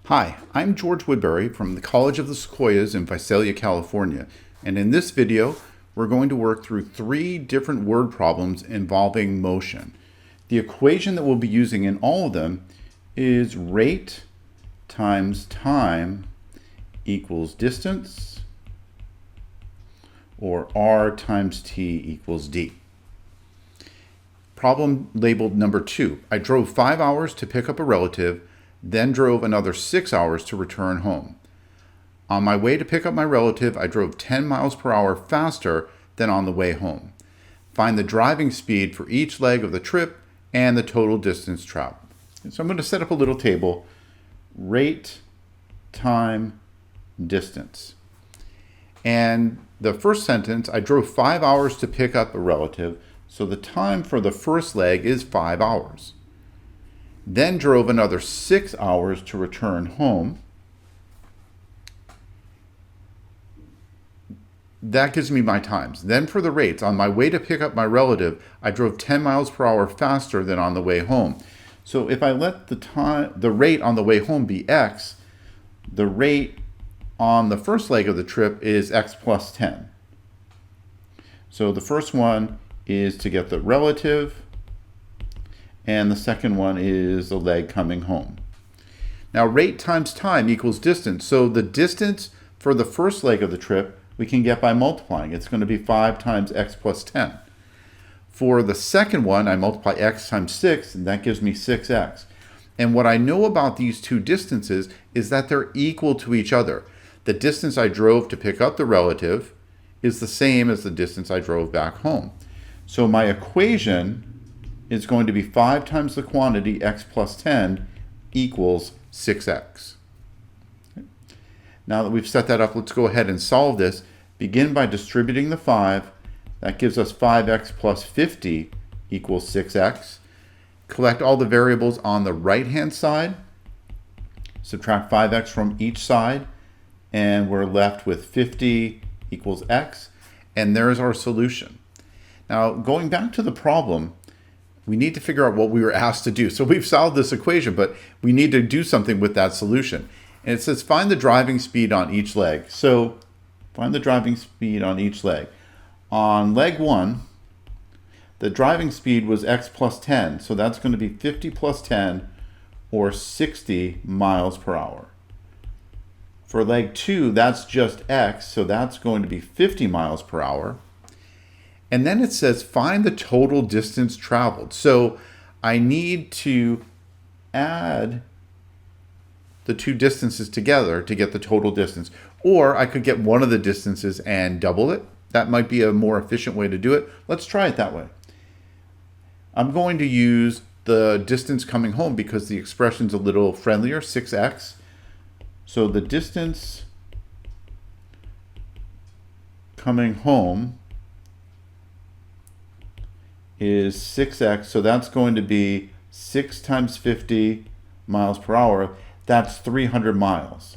Hi, I'm George Woodbury from the College of the Sequoias in Visalia, California, and in this video we're going to work through three different word problems involving motion. The equation that we'll be using in all of them is rate times time equals distance, or r times t equals d. Problem labeled number 2. I drove 5 hours to pick up a relative, then drove another 6 hours to return home. On my way to pick up my relative, I drove 10 miles per hour faster than on the way home. Find the driving speed for each leg of the trip and the total distance traveled. So I'm going to set up a little table: rate, time, distance. And the first sentence, I drove 5 hours to pick up a relative, so the time for the first leg is 5 hours. Then drove another 6 hours to return home. That gives me my times. Then for the rates, on my way to pick up my relative, I drove 10 miles per hour faster than on the way home. So if I let the rate on the way home be x, the rate on the first leg of the trip is x plus 10. So the first one is to get the relative, and the second one is the leg coming home. Now rate times time equals distance. So the distance for the first leg of the trip we can get by multiplying. It's going to be 5 times x plus 10. For the second one, I multiply x times 6, and that gives me 6x. And what I know about these two distances is that they're equal to each other. The distance I drove to pick up the relative is the same as the distance I drove back home. So my equation is going to be 5 times the quantity x plus 10 equals 6x. Now that we've set that up, let's go ahead and solve this. Begin by distributing the 5. That gives us 5x plus 50 equals 6x. Collect all the variables on the right-hand side. Subtract 5x from each side, and we're left with 50 equals x. And there's our solution. Now, going back to the problem, we need to figure out what we were asked to do. So we've solved this equation, but we need to do something with that solution. And it says find the driving speed on each leg. So find the driving speed on each leg. On leg 1, the driving speed was x plus 10. So that's going to be 50 plus 10, or 60 miles per hour. For leg 2, that's just x. So that's going to be 50 miles per hour. And then it says find the total distance traveled. So I need to add the two distances together to get the total distance. Or I could get one of the distances and double it. That might be a more efficient way to do it. Let's try it that way. I'm going to use the distance coming home because the expression's a little friendlier, 6x. So the distance coming home is 6x, so that's going to be 6 times 50 miles per hour. That's 300 miles.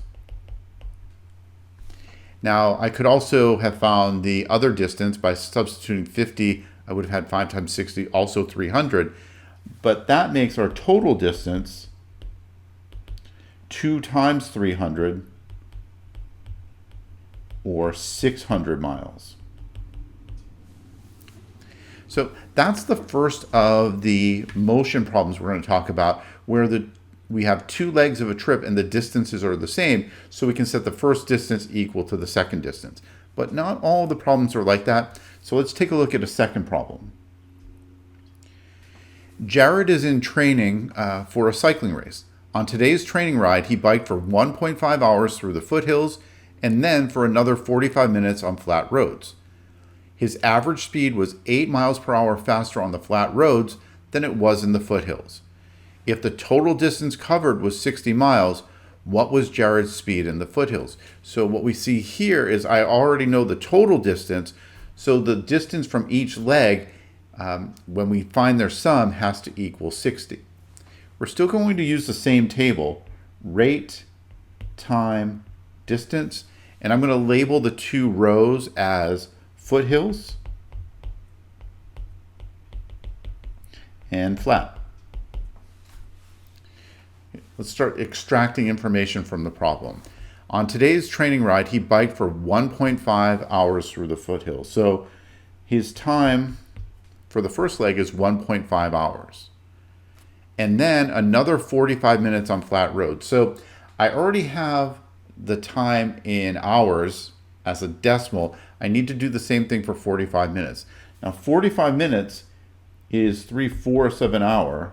Now, I could also have found the other distance by substituting 50. I would have had 5 times 60, also 300. But that makes our total distance 2 times 300, or 600 miles. So that's the first of the motion problems we're going to talk about, where we have two legs of a trip and the distances are the same, so we can set the first distance equal to the second distance. But not all the problems are like that, so let's take a look at a second problem. Jared is in training for a cycling race. On today's training ride, he biked for 1.5 hours through the foothills and then for another 45 minutes on flat roads. His average speed was 8 miles per hour faster on the flat roads than it was in the foothills. If the total distance covered was 60 miles, what was Jared's speed in the foothills? So what we see here is I already know the total distance, so the distance from each leg, when we find their sum, has to equal 60. We're still going to use the same table, rate, time, distance, and I'm going to label the two rows as foothills and flat. Let's start extracting information from the problem. On today's training ride, he biked for 1.5 hours through the foothills. So his time for the first leg is 1.5 hours. And then another 45 minutes on flat roads. So I already have the time in hours as a decimal. I need to do the same thing for 45 minutes. Now 45 minutes is 3/4 of an hour,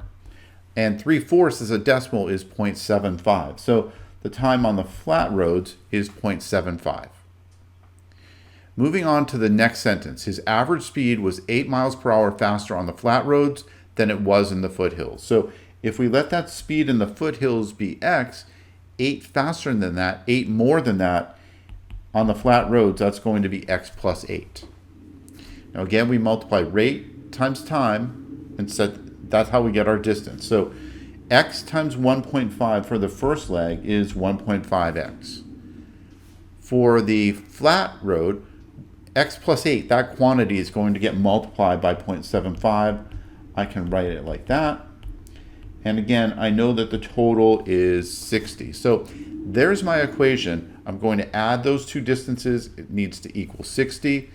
and 3/4 as a decimal is 0.75. So the time on the flat roads is 0.75. Moving on to the next sentence, his average speed was 8 miles per hour faster on the flat roads than it was in the foothills. So if we let that speed in the foothills be x, 8 faster than that, 8 more than that on the flat roads, that's going to be x plus 8. Now again, we multiply rate times time, and that's how we get our distance. So x times 1.5 for the first leg is 1.5x. For the flat road, x plus 8, that quantity is going to get multiplied by 0.75. I can write it like that. And again, I know that the total is 60. So there's my equation. I'm going to add those two distances. It needs to equal 60.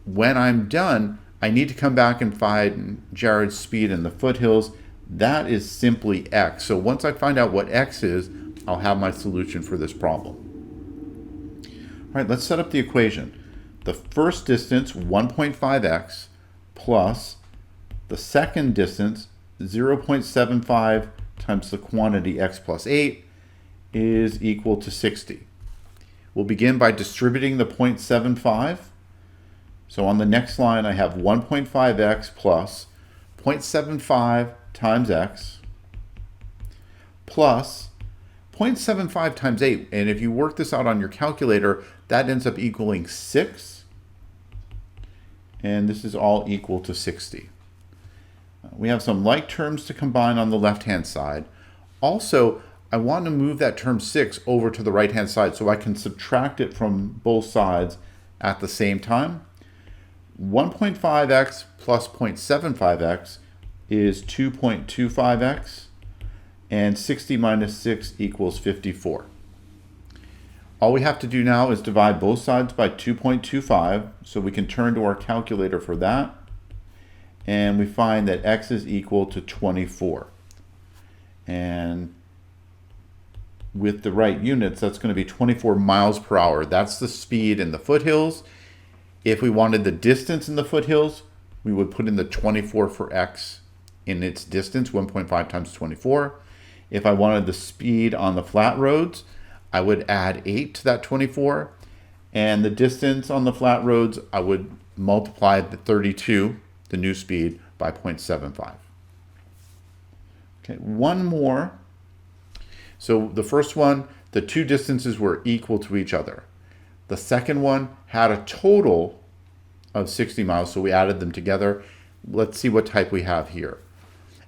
When I'm done, I need to come back and find Jared's speed in the foothills. That is simply x. So once I find out what x is, I'll have my solution for this problem. All right, let's set up the equation. The first distance, 1.5x, plus the second distance, 0.75 times the quantity x plus 8, is equal to 60. We'll begin by distributing the 0.75. So on the next line, I have 1.5x plus 0.75 times x plus 0.75 times 8. And if you work this out on your calculator, that ends up equaling 6. And this is all equal to 60. We have some like terms to combine on the left-hand side. Also, I want to move that term 6 over to the right-hand side so I can subtract it from both sides at the same time. 1.5x plus 0.75x is 2.25x, and 60 minus 6 equals 54. All we have to do now is divide both sides by 2.25, so we can turn to our calculator for that, and we find that x is equal to 24. And with the right units, that's going to be 24 miles per hour. That's the speed in the foothills. If we wanted the distance in the foothills, we would put in the 24 for x in its distance, 1.5 times 24. If I wanted the speed on the flat roads, I would add 8 to that 24. And the distance on the flat roads, I would multiply the 32, the new speed, by 0.75. Okay, one more. So the first one, the two distances were equal to each other. The second one had a total of 60 miles, so we added them together. Let's see what type we have here.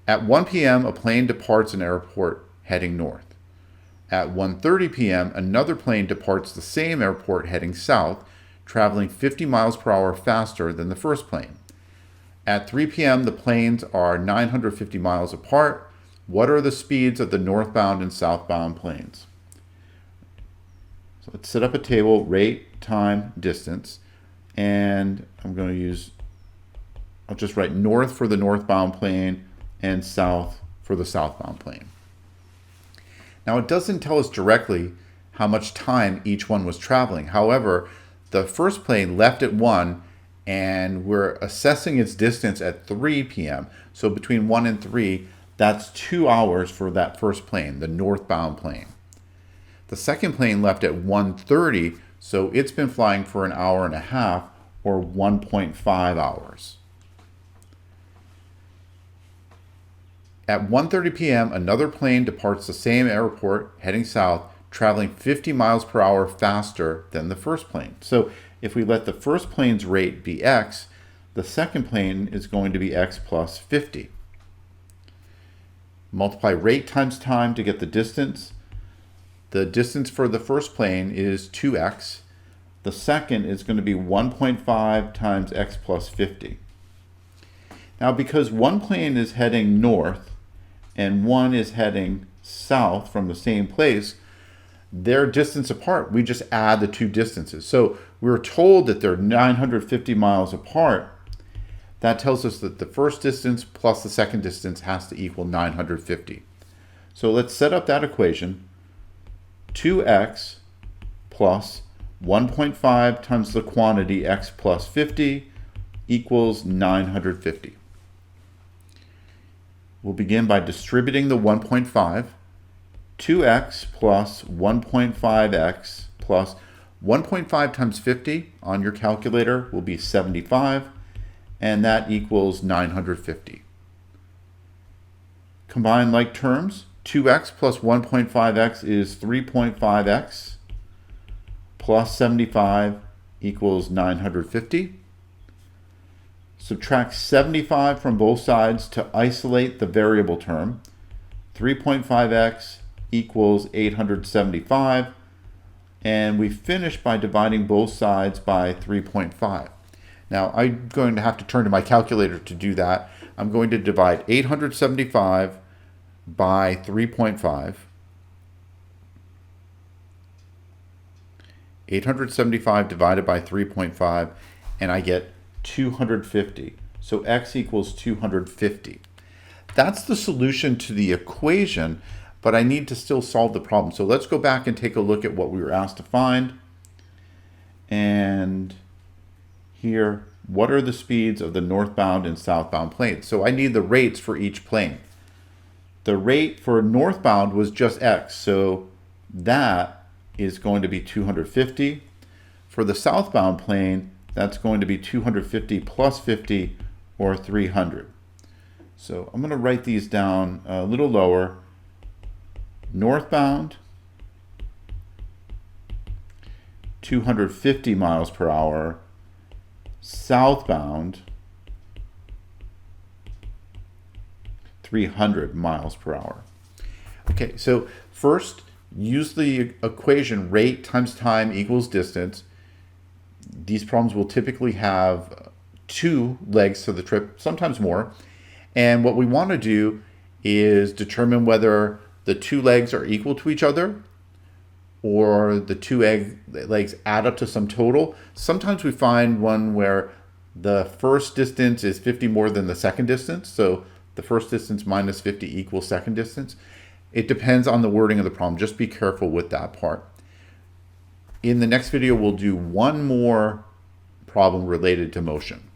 At 1 p.m., a plane departs an airport heading north. At 1:30 p.m., another plane departs the same airport heading south, traveling 50 miles per hour faster than the first plane. At 3 p.m., the planes are 950 miles apart. What are the speeds of the northbound and southbound planes? So let's set up a table, rate, time, distance, and I'll just write north for the northbound plane and south for the southbound plane. Now it doesn't tell us directly how much time each one was traveling. However, the first plane left at 1 and we're assessing its distance at 3 p.m. So between 1 and 3, that's 2 hours for that first plane, the northbound plane. The second plane left at 1:30, so it's been flying for an hour and a half, or 1.5 hours. At 1:30 p.m., another plane departs the same airport heading south, traveling 50 miles per hour faster than the first plane. So if we let the first plane's rate be x, the second plane is going to be x plus 50. Multiply rate times time to get the distance. The distance for the first plane is 2x. The second is going to be 1.5 times x plus 50. Now because one plane is heading north and one is heading south from the same place, they're distance apart. We just add the two distances. So we're told that they're 950 miles apart. That tells us that the first distance plus the second distance has to equal 950. So let's set up that equation. 2x plus 1.5 times the quantity x plus 50 equals 950. We'll begin by distributing the 1.5. 2x plus 1.5x plus 1.5 times 50 on your calculator will be 75, and that equals 950. Combine like terms. 2x plus 1.5x is 3.5x plus 75 equals 950. Subtract 75 from both sides to isolate the variable term. 3.5x equals 875, and we finish by dividing both sides by 3.5. Now I'm going to have to turn to my calculator to do that. I'm going to divide 875 by 3.5. 875 divided by 3.5, and I get 250. So x equals 250. That's the solution to the equation, but I need to still solve the problem. So let's go back and take a look at what we were asked to find. And here, what are the speeds of the northbound and southbound planes? So I need the rates for each plane. The rate for northbound was just x, so that is going to be 250. For the southbound plane, that's going to be 250 plus 50, or 300. So I'm going to write these down a little lower. Northbound, 250 miles per hour. Southbound, 300 miles per hour. Okay, so first, use the equation rate times time equals distance. These problems will typically have 2 legs to the trip, sometimes more. And what we want to do is determine whether the 2 legs are equal to each other or the 2 legs add up to some total. Sometimes we find one where the first distance is 50 more than the second distance. So the first distance minus 50 equals second distance. It depends on the wording of the problem. Just be careful with that part. In the next video, we'll do one more problem related to motion.